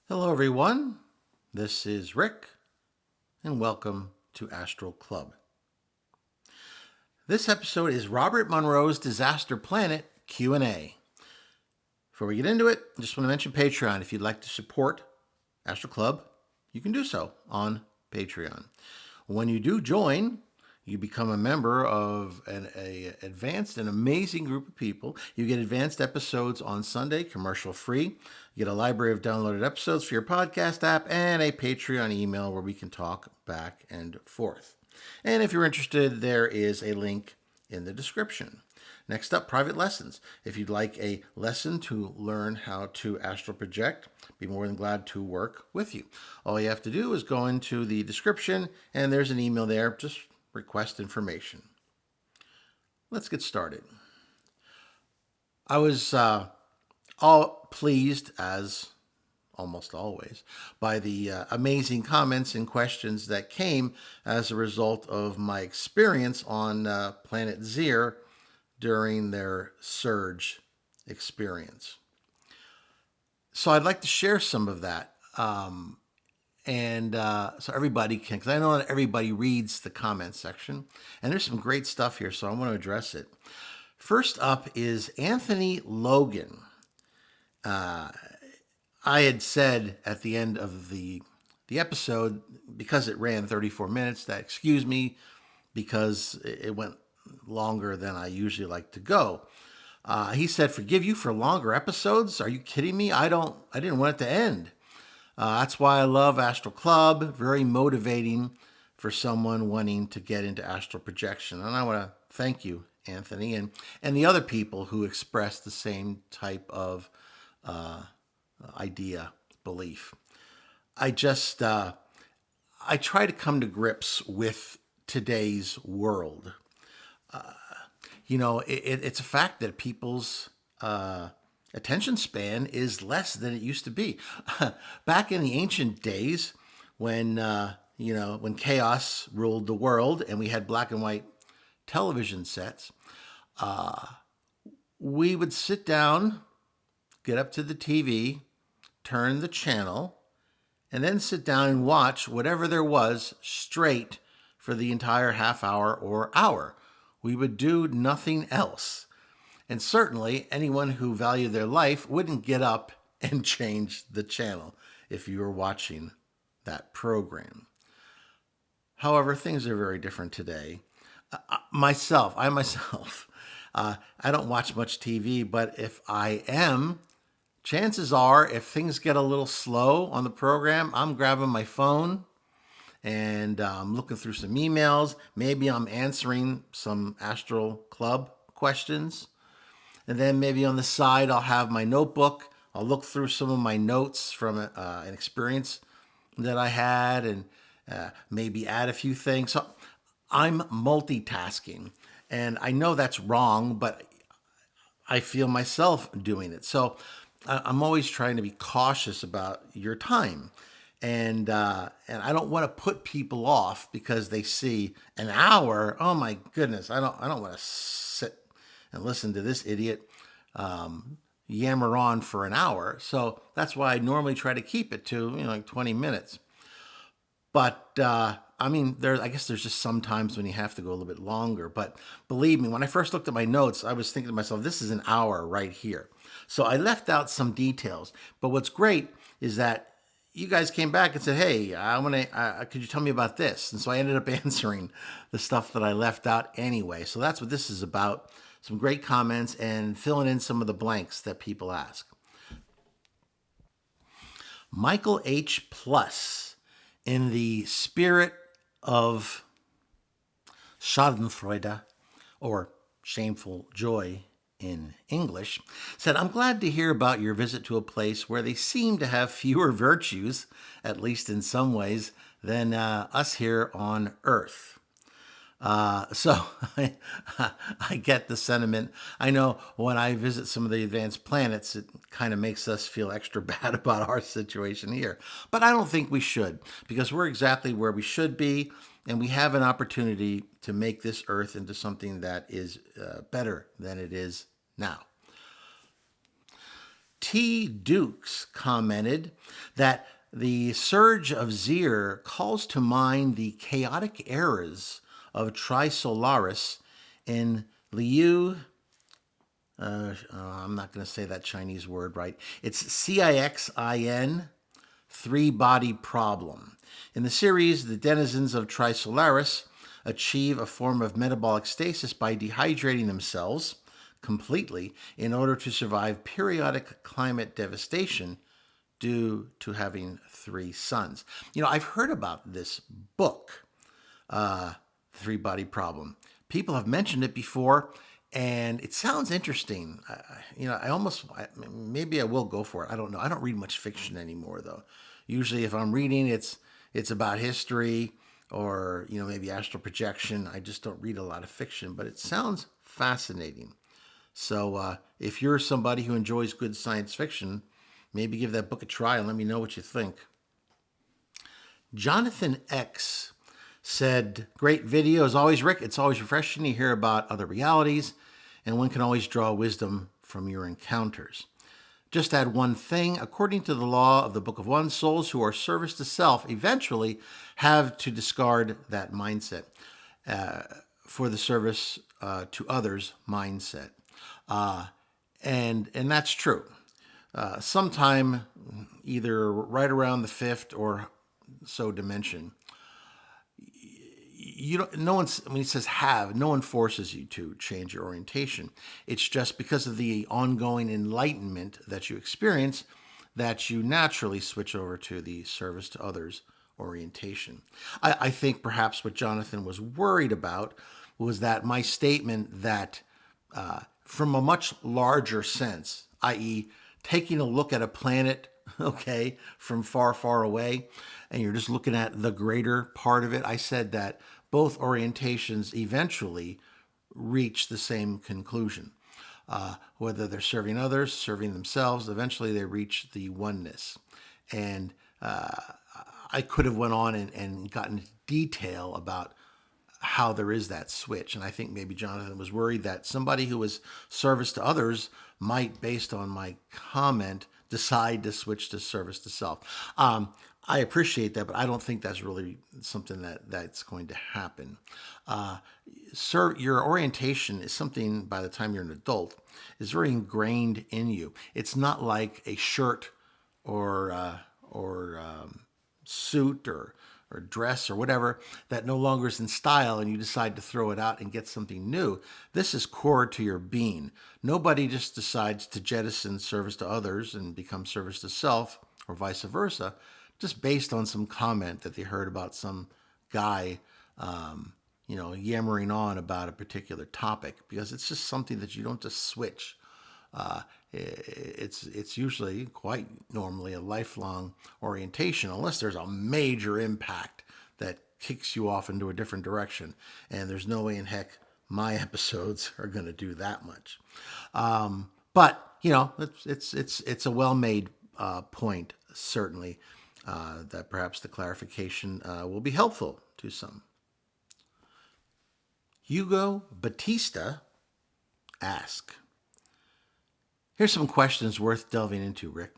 Hello, everyone. This is Rick, and welcome to Astral Club. This episode is Robert Monroe's Disaster Planet Q&A. Before we get into it, I just want to mention Patreon. If you'd like to support Astral Club, you can do so on Patreon. When you do join, you become a member of an advanced and amazing group of people. You get advanced episodes on Sunday, commercial free. You get a library of downloaded episodes for your podcast app and a Patreon email where we can talk back and forth. And if you're interested, there is a link in the description. Next up, private lessons. If you'd like a lesson to learn how to astral project, be more than glad to work with you. All you have to do is go into the description and there's an email there. Just request information. Let's get started. I was all pleased, as almost always, by the amazing comments and questions that came as a result of my experience on planet Zeer during their surge experience. So I'd like to share some of that. So everybody can, because I know not everybody reads the comment section, and there's some great stuff here, so I want to address it. First up is Anthony Logan. I had said at the end of the episode, because it ran 34 minutes, that excuse me, because it went longer than I usually like to go. He said, "Forgive you for longer episodes? Are you kidding me? I didn't want it to end." That's why I love Astral Club. Very motivating for someone wanting to get into astral projection. And I want to thank you, Anthony, and the other people who expressed the same type of idea, belief. I try to come to grips with today's world. It's a fact that people's attention span is less than it used to be. Back in the ancient days, when chaos ruled the world and we had black and white television sets, we would sit down, get up to the TV, turn the channel, and then sit down and watch whatever there was straight for the entire half hour or hour. We would do nothing else. And certainly anyone who valued their life wouldn't get up and change the channel if you were watching that program. However, things are very different today. I myself, I don't watch much TV, but if I am, chances are if things get a little slow on the program, I'm grabbing my phone and I'm looking through some emails. Maybe I'm answering some Astral Club questions. And then maybe on the side, I'll have my notebook. I'll look through some of my notes from an experience that I had and maybe add a few things. So I'm multitasking. And I know that's wrong, but I feel myself doing it. So I'm always trying to be cautious about your time. And I don't want to put people off because they see an hour. Oh my goodness, I don't want to sit and listen to this idiot yammer on for an hour. So that's why I normally try to keep it to like 20 minutes. But I guess there's just some times when you have to go a little bit longer. But believe me, when I first looked at my notes, I was thinking to myself, this is an hour right here. So I left out some details. But what's great is that you guys came back and said, "Hey, could you tell me about this?" And so I ended up answering the stuff that I left out anyway. So that's what this is about. Some great comments and filling in some of the blanks that people ask. Michael H. Plus, in the spirit of Schadenfreude, or shameful joy in English, said, "I'm glad to hear about your visit to a place where they seem to have fewer virtues, at least in some ways, than us here on Earth." So I get the sentiment. I know when I visit some of the advanced planets, it kind of makes us feel extra bad about our situation here. But I don't think we should, because we're exactly where we should be, and we have an opportunity to make this Earth into something that is better than it is now. T. Dukes commented that the surge of Zeer calls to mind the chaotic eras of Trisolaris in Liu. I'm not going to say that Chinese word right. It's Cixin, three-body problem. In the series, the denizens of Trisolaris achieve a form of metabolic stasis by dehydrating themselves completely in order to survive periodic climate devastation due to having three suns. I've heard about this book, Three Body Problem. People have mentioned it before, and it sounds interesting. Maybe I will go for it. I don't know. I don't read much fiction anymore, though. Usually, if I'm reading, it's about history or maybe astral projection. I just don't read a lot of fiction, but it sounds fascinating. So if you're somebody who enjoys good science fiction, maybe give that book a try and let me know what you think. Jonathan X said, great video as always, Rick. It's always refreshing to hear about other realities, and one can always draw wisdom from your encounters. Just add one thing. According to the law of the Book of One, souls who are service to self eventually have to discard that mindset for the service to others mindset. And that's true. Sometime either right around the fifth or so dimension, when he says have, no one forces you to change your orientation. It's just because of the ongoing enlightenment that you experience that you naturally switch over to the service to others orientation. I think perhaps what Jonathan was worried about was that my statement that from a much larger sense, i.e., taking a look at a planet, okay, from far, far away, and you're just looking at the greater part of it, I said that both orientations eventually reach the same conclusion. Whether they're serving others, serving themselves, eventually they reach the oneness. And I could have went on and gotten detail about how there is that switch. And I think maybe Jonathan was worried that somebody who was service to others might, based on my comment, decide to switch to service to self. I appreciate that, but I don't think that's really something that's going to happen. Your orientation is something, by the time you're an adult, is very ingrained in you. It's not like a shirt or suit or dress or whatever that no longer is in style and you decide to throw it out and get something new. This is core to your being. Nobody just decides to jettison service to others and become service to self or vice versa, just based on some comment that they heard about some guy, yammering on about a particular topic, because it's just something that you don't just switch. It's usually quite normally a lifelong orientation, unless there's a major impact that kicks you off into a different direction. And there's no way in heck my episodes are going to do that much. But it's a well-made point, certainly, that perhaps the clarification will be helpful to some. Hugo Batista asks, here's some questions worth delving into, Rick.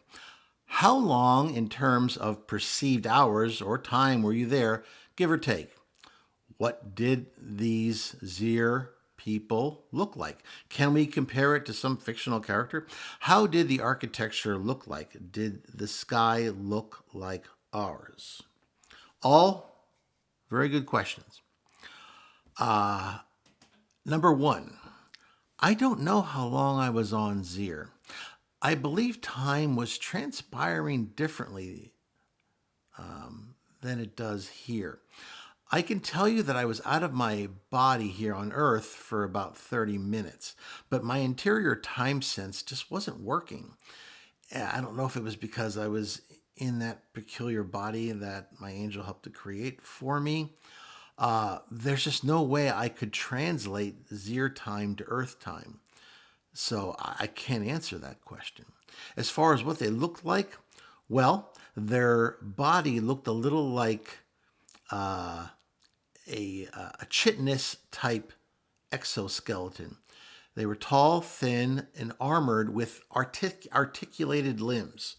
How long in terms of perceived hours or time were you there, give or take? What did these Zeer people look like? Can we compare it to some fictional character? How did the architecture look like? Did the sky look like ours? All very good questions. Number one, I don't know how long I was on Zeer. I believe time was transpiring differently than it does here. I can tell you that I was out of my body here on Earth for about 30 minutes, but my interior time sense just wasn't working. I don't know if it was because I was in that peculiar body that my angel helped to create for me. There's just no way I could translate Zer time to Earth time. So I can't answer that question. As far as what they looked like, well, their body looked a little like a chitinous type exoskeleton. They were tall, thin, and armored with articulated limbs.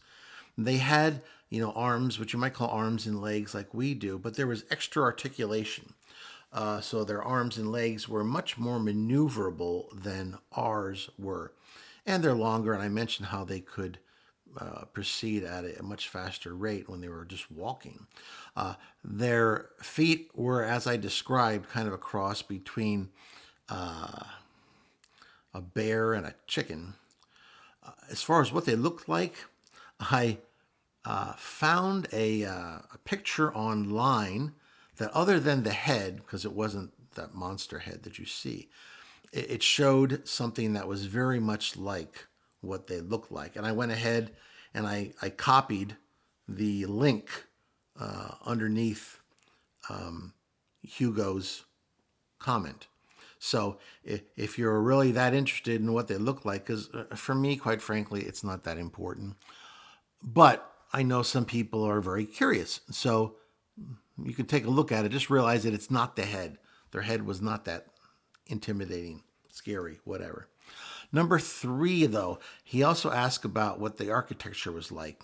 They had, arms, which you might call arms and legs like we do, but there was extra articulation. So their arms and legs were much more maneuverable than ours were. And they're longer, and I mentioned how they could proceed at a much faster rate when they were just walking. Their feet were, as I described, kind of a cross between a bear and a chicken. As far as what they looked like, I found a picture online that, other than the head, because it wasn't that monster head that you see, it showed something that was very much like what they looked like. And I went ahead and I copied the link underneath Hugo's comment. So if you're really that interested in what they look like, because for me, quite frankly, it's not that important. But I know some people are very curious. So you can take a look at it. Just realize that it's not the head. Their head was not that intimidating, scary, whatever. Number 3, though, he also asked about what the architecture was like.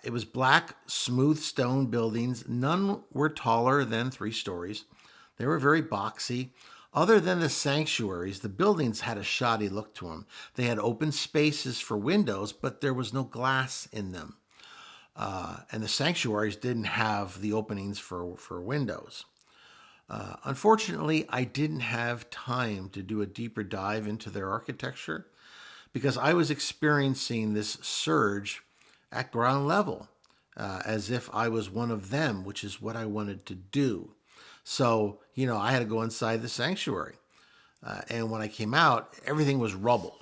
It was black, smooth stone buildings. None were taller than 3 stories. They were very boxy. Other than the sanctuaries, the buildings had a shoddy look to them. They had open spaces for windows, but there was no glass in them. And the sanctuaries didn't have the openings for windows. Unfortunately, I didn't have time to do a deeper dive into their architecture because I was experiencing this surge at ground level, as if I was one of them, which is what I wanted to do. So, I had to go inside the sanctuary. And when I came out, everything was rubble.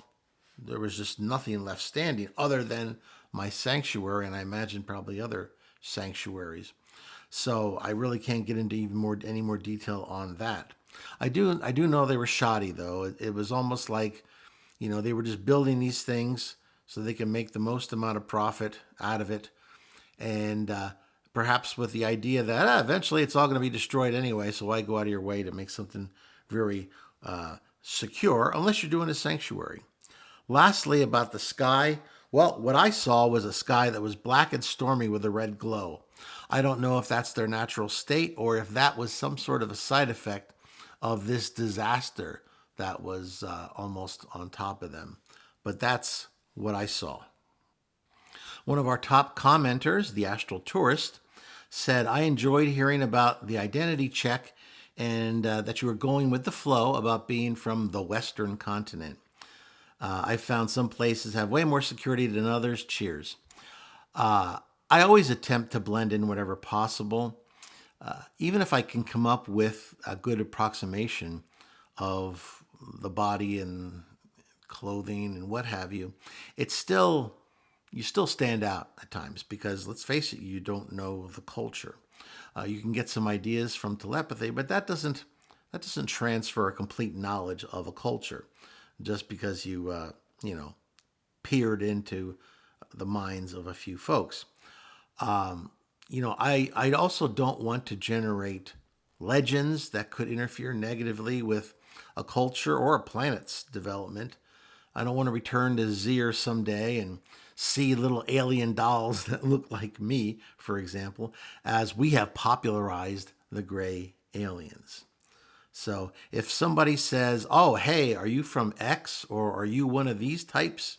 There was just nothing left standing other than my sanctuary, and I imagine probably other sanctuaries. So I really can't get into any more detail on that. I do know they were shoddy, though. It was almost like, they were just building these things so they can make the most amount of profit out of it, and perhaps with the idea that eventually it's all going to be destroyed anyway. So why go out of your way to make something very secure, unless you're doing a sanctuary? Lastly, about the sky. Well, what I saw was a sky that was black and stormy with a red glow. I don't know if that's their natural state or if that was some sort of a side effect of this disaster that was almost on top of them. But that's what I saw. One of our top commenters, the Astral Tourist, said, I enjoyed hearing about the identity check and that you were going with the flow about being from the Western continent. I found some places have way more security than others. Cheers. I always attempt to blend in whatever possible, even if I can come up with a good approximation of the body and clothing and what have you. You still stand out at times because, let's face it, you don't know the culture. You can get some ideas from telepathy, but that doesn't transfer a complete knowledge of a culture just because you peered into the minds of a few folks. I also don't want to generate legends that could interfere negatively with a culture or a planet's development. I don't want to return to Zeer someday and see little alien dolls that look like me, for example, as we have popularized the gray aliens. So if somebody says, oh, hey, are you from X or are you one of these types?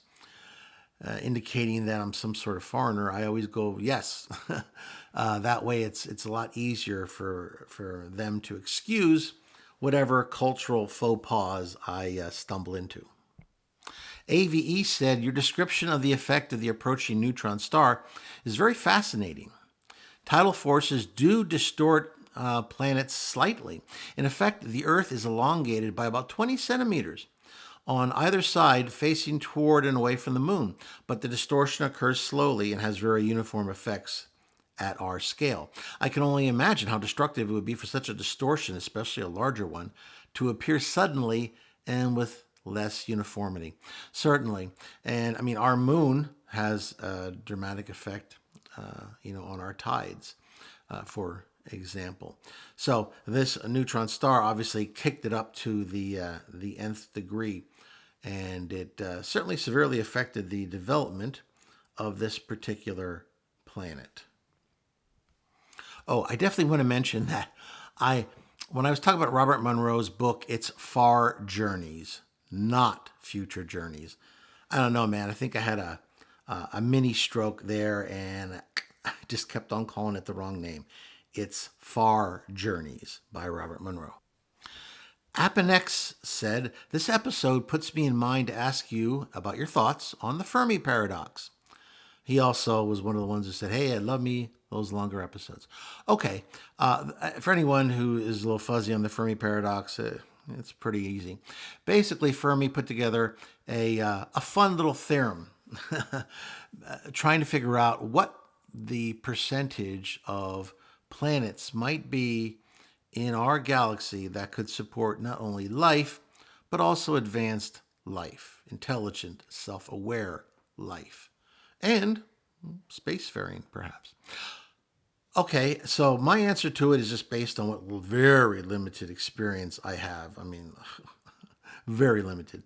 Indicating that I'm some sort of foreigner, I always go, yes. That way it's a lot easier for them to excuse whatever cultural faux pas I stumble into. AVE said, your description of the effect of the approaching neutron star is very fascinating. Tidal forces do distort planets slightly. In effect, the Earth is elongated by about 20 centimeters on either side facing toward and away from the moon, but the distortion occurs slowly and has very uniform effects at our scale. I can only imagine how destructive it would be for such a distortion, especially a larger one, to appear suddenly and with less uniformity. Certainly. And I mean, our moon has a dramatic effect, on our tides, for example. So this neutron star obviously kicked it up to the nth degree. and it certainly severely affected the development of this particular planet. Oh, I definitely want to mention that when I was talking about Robert Monroe's book, it's Far Journeys, not Future Journeys. I don't know, man. I think I had a mini stroke there, and I just kept on calling it the wrong name. It's Far Journeys by Robert Monroe. Apponex said, "This episode puts me in mind to ask you about your thoughts on the Fermi Paradox." He also was one of the ones who said, "Hey, I love me those longer episodes." Okay, for anyone who is a little fuzzy on the Fermi Paradox, it's pretty easy. Basically, Fermi put together a fun little theorem trying to figure out what the percentage of planets might be in our galaxy that could support not only life, but also advanced life, intelligent, self-aware life, and spacefaring, perhaps. Okay, so my answer to it is just based on what very limited experience I have. I mean, very limited.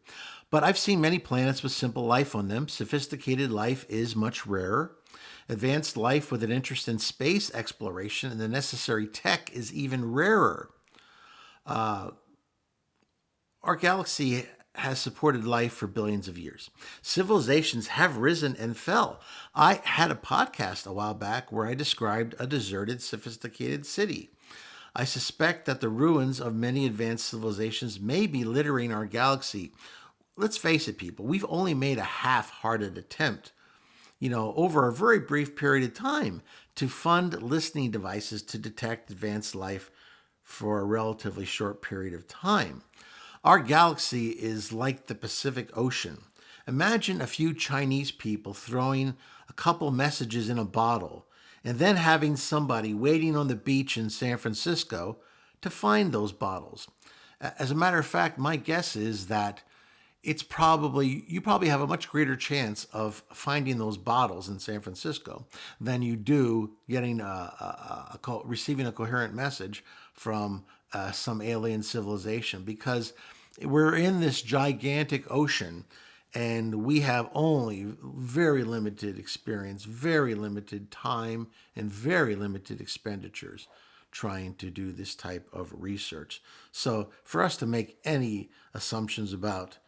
But I've seen many planets with simple life on them. Sophisticated life is much rarer. Advanced life with an interest in space exploration and the necessary tech is even rarer. Our galaxy has supported life for billions of years. Civilizations have risen and fell. I had a podcast a while back where I described a deserted, sophisticated city. I suspect that the ruins of many advanced civilizations may be littering our galaxy. Let's face it, people, we've only made a half-hearted attempt, over a very brief period of time to fund listening devices to detect advanced life for a relatively short period of time. Our galaxy is like the Pacific Ocean. Imagine a few Chinese people throwing a couple messages in a bottle and then having somebody waiting on the beach in San Francisco to find those bottles. As a matter of fact, my guess is that you probably have a much greater chance of finding those bottles in San Francisco than you do getting receiving a coherent message from some alien civilization, because we're in this gigantic ocean and we have only very limited experience, very limited time, and very limited expenditures trying to do this type of research. So for us to make any assumptions about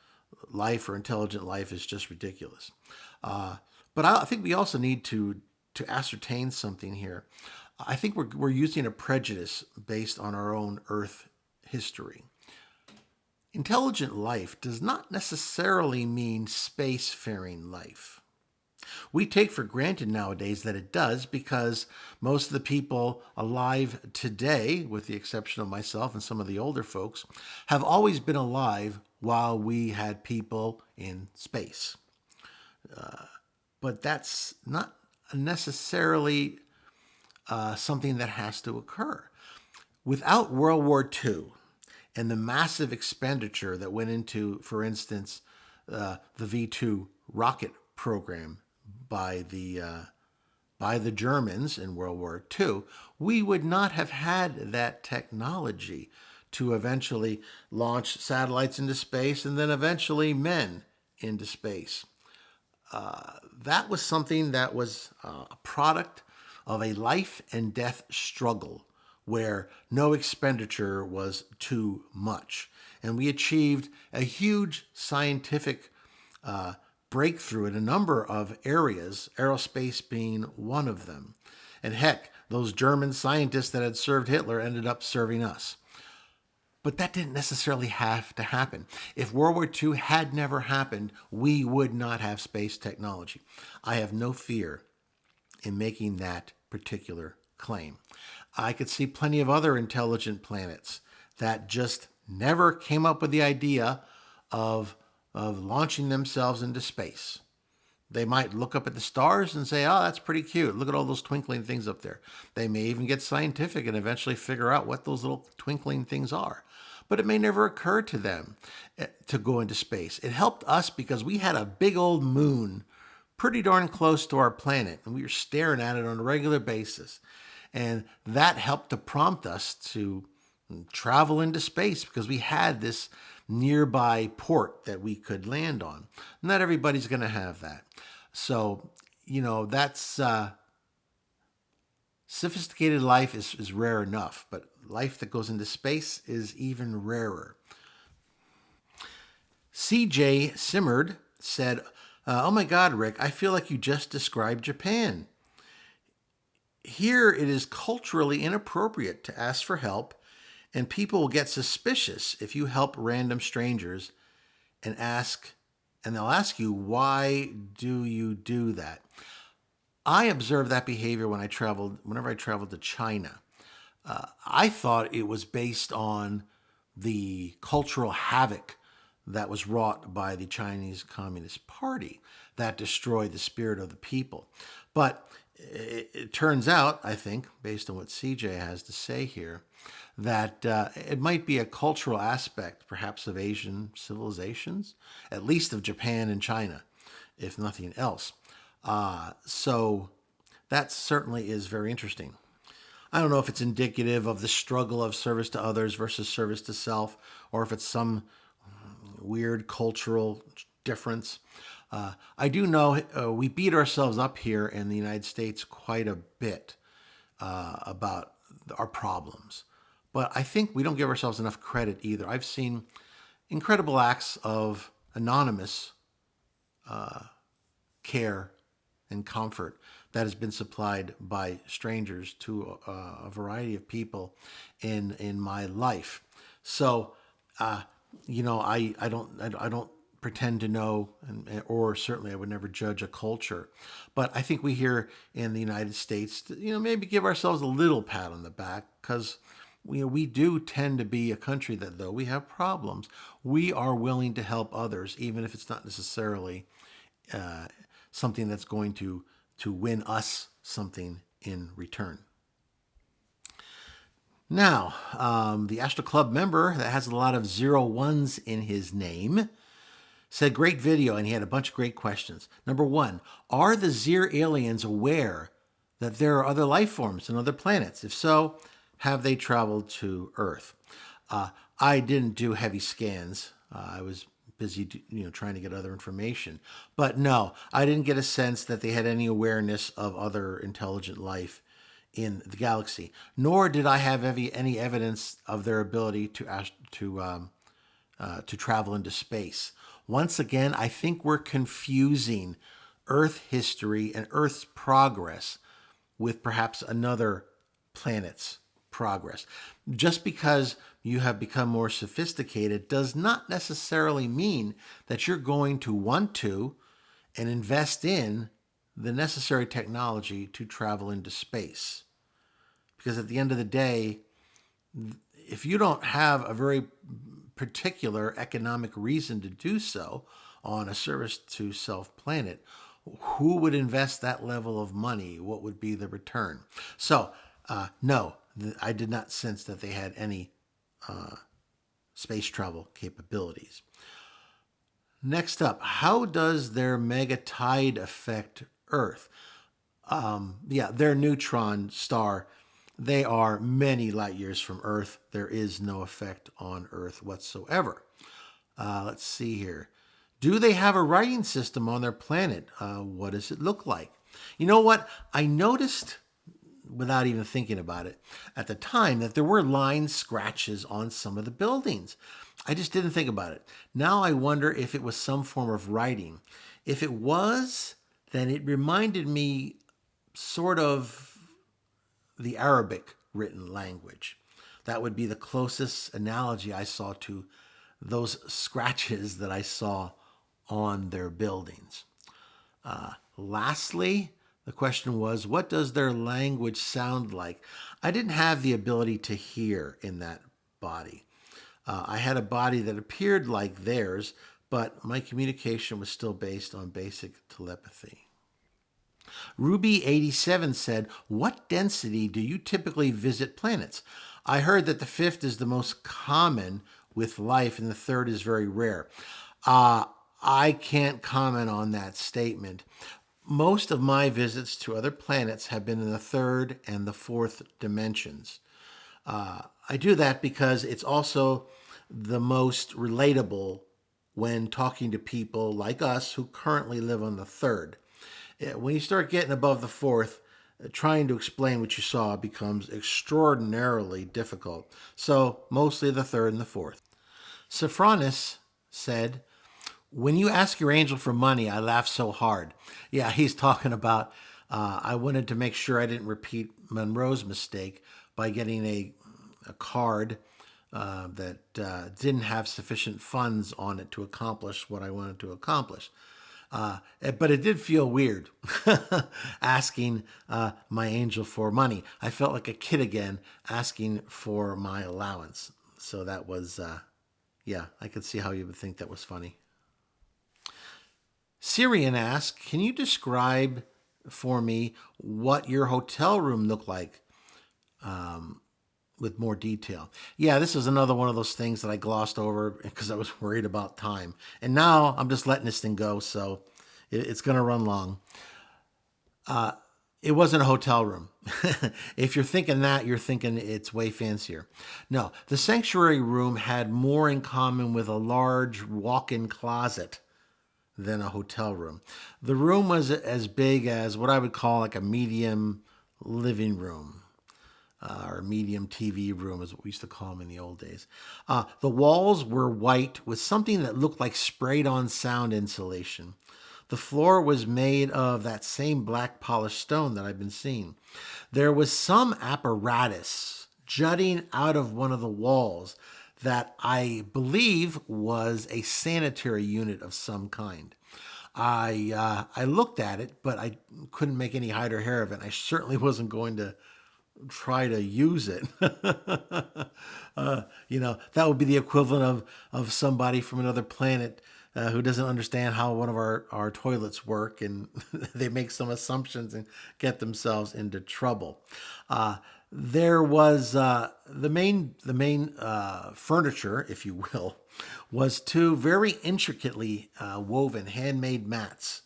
life or intelligent life is just ridiculous. But I think we also need to ascertain something here. I think we're using a prejudice based on our own Earth history. Intelligent life does not necessarily mean spacefaring life. We take for granted nowadays that it does, because most of the people alive today, with the exception of myself and some of the older folks, have always been alive while we had people in space. But that's not necessarily something that has to occur. Without World War II and the massive expenditure that went into, for instance, the V2 rocket program by the Germans in World War II, we would not have had that technology to eventually launch satellites into space and then eventually men into space. That was something that was a product of a life and death struggle where no expenditure was too much. And we achieved a huge scientific breakthrough in a number of areas, aerospace being one of them. And heck, those German scientists that had served Hitler ended up serving us. But that didn't necessarily have to happen. If World War II had never happened, we would not have space technology. I have no fear in making that particular claim. I could see plenty of other intelligent planets that just never came up with the idea of launching themselves into space. They might look up at the stars and say, oh, that's pretty cute. Look at all those twinkling things up there. They may even get scientific and eventually figure out what those little twinkling things are. But it may never occur to them to go into space. It helped us because we had a big old moon pretty darn close to our planet, and we were staring at it on a regular basis. And that helped to prompt us to travel into space because we had this nearby port that we could land on. Not everybody's going to have that. So, that's sophisticated life is rare enough, but life that goes into space is even rarer. CJ Simmered said, oh my God, Rick, I feel like you just described Japan. Here it is culturally inappropriate to ask for help, and people will get suspicious if you help random strangers and they'll ask you, why do you do that? I observed that behavior whenever I traveled to China. I thought it was based on the cultural havoc that was wrought by the Chinese Communist Party that destroyed the spirit of the people. But it turns out, I think, based on what CJ has to say here, that it might be a cultural aspect, perhaps of Asian civilizations, at least of Japan and China, if nothing else. So that certainly is very interesting. I don't know if it's indicative of the struggle of service to others versus service to self, or if it's some weird cultural difference. I do know we beat ourselves up here in the United States quite a bit about our problems. But I think we don't give ourselves enough credit either. I've seen incredible acts of anonymous care and comfort that has been supplied by strangers to a variety of people in my life. So, I don't pretend to know, or certainly I would never judge a culture. But I think we here in the United States, maybe give ourselves a little pat on the back, because we do tend to be a country that, though we have problems, we are willing to help others, even if it's not necessarily something that's going to win us something in return. Now, the Astral Club member that has a lot of 01s in his name said, great video, and he had a bunch of great questions. Number one, are the Zeer aliens aware that there are other life forms and other planets? If so, have they traveled to Earth? I didn't do heavy scans. I was busy, trying to get other information. But no, I didn't get a sense that they had any awareness of other intelligent life in the galaxy. Nor did I have any evidence of their ability to travel into space. Once again, I think we're confusing Earth history and Earth's progress with perhaps another planet's progress. Just because you have become more sophisticated does not necessarily mean that you're going to want to and invest in the necessary technology to travel into space. Because at the end of the day, if you don't have a very particular economic reason to do so on a service to self planet, who would invest that level of money? What would be the return? So, no, I did not sense that they had any space travel capabilities. Next up, how does their Megatide affect Earth? Their neutron star, they are many light years from Earth. There is no effect on Earth whatsoever. Let's see here. Do they have a writing system on their planet? What does it look like? You know what? I noticed, without even thinking about it, at the time that there were line scratches on some of the buildings. I just didn't think about it. Now I wonder if it was some form of writing. If it was, then it reminded me sort of the Arabic written language. That would be the closest analogy I saw to those scratches that I saw on their buildings. Lastly, the question was, what does their language sound like? I didn't have the ability to hear in that body. I had a body that appeared like theirs, but my communication was still based on basic telepathy. Ruby87 said, what density do you typically visit planets? I heard that the fifth is the most common with life and the third is very rare. I can't comment on that statement. Most of my visits to other planets have been in the third and the fourth dimensions. I do that because it's also the most relatable when talking to people like us who currently live on the third. When you start getting above the fourth, trying to explain what you saw becomes extraordinarily difficult. So, mostly the third and the fourth. Sophronis said, "When you ask your angel for money, I laugh so hard." Yeah, he's talking about, I wanted to make sure I didn't repeat Monroe's mistake by getting a card that didn't have sufficient funds on it to accomplish what I wanted to accomplish. But it did feel weird asking my angel for money. I felt like a kid again asking for my allowance. So that was, yeah, I could see how you would think that was funny. Syrian asked, "Can you describe for me what your hotel room looked like with more detail?" Yeah, this is another one of those things that I glossed over because I was worried about time. And now I'm just letting this thing go, so it's going to run long. It wasn't a hotel room. If you're thinking that, you're thinking it's way fancier. No, the sanctuary room had more in common with a large walk-in closet than a hotel room. The room was as big as what I would call like a medium living room. Or medium TV room is what we used to call them in the old days. The walls were white with something that looked like sprayed on sound insulation. The floor was made of that same black polished stone that I've been seeing. There was some apparatus jutting out of one of the walls that I believe was a sanitary unit of some kind. I looked at it, but I couldn't make any hide or hair of it. I certainly wasn't going to try to use it. That would be the equivalent of somebody from another planet who doesn't understand how one of our toilets work, and they make some assumptions and get themselves into trouble. There was the main furniture, if you will, was two very intricately woven handmade mats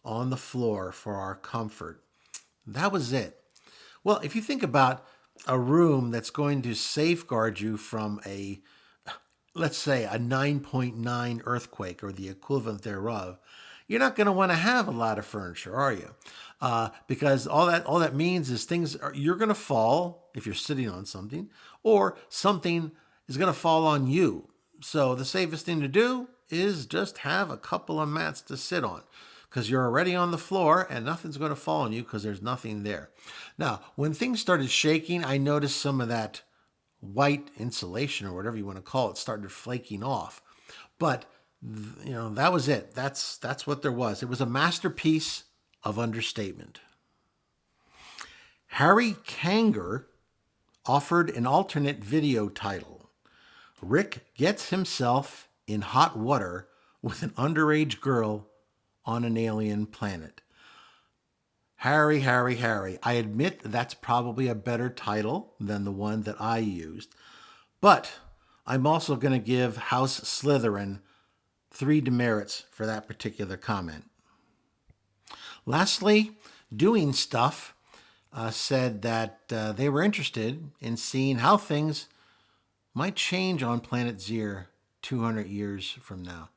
on the floor for our comfort. That was it. Well, if you think about a room that's going to safeguard you from let's say, a 9.9 earthquake or the equivalent thereof, you're not going to want to have a lot of furniture, are you? Because all that means is you're going to fall if you're sitting on something, or something is going to fall on you. So the safest thing to do is just have a couple of mats to sit on, because you're already on the floor and nothing's going to fall on you because there's nothing there. Now, when things started shaking, I noticed some of that white insulation, or whatever you want to call it, started flaking off. But that was it. That's what there was. It was a masterpiece of understatement. Harry Kanger offered an alternate video title: "Rick Gets Himself in Hot Water with an Underage Girl on an Alien Planet." Harry. I admit that's probably a better title than the one that I used. But I'm also going to give House Slytherin 3 demerits for that particular comment. Lastly, Doing Stuff said that they were interested in seeing how things might change on planet Zeer 200 years from now.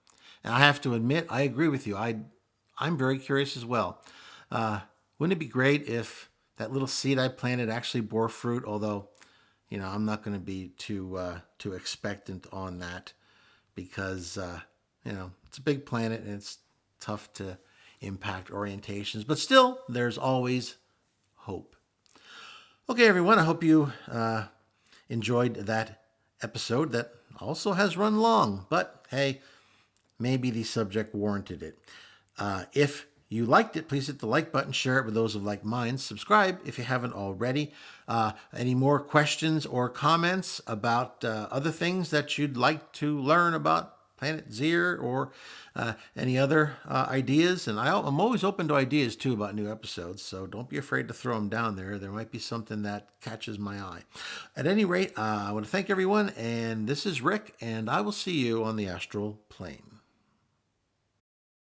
And I have to admit, I agree with you. I'm very curious as well. Wouldn't it be great if that little seed I planted actually bore fruit? Although, I'm not going to be too expectant on that, because it's a big planet and it's tough to impact orientations. But still, there's always hope. Okay, everyone. I hope you enjoyed that episode that also has run long. But hey, maybe the subject warranted it. If you liked it, please hit the like button, share it with those of like minds, subscribe if you haven't already. Any more questions or comments about other things that you'd like to learn about Planet Zeer, or any other ideas? And I'm always open to ideas too about new episodes, so don't be afraid to throw them down there. There might be something that catches my eye. At any rate, I want to thank everyone, and this is Rick, and I will see you on the astral plane.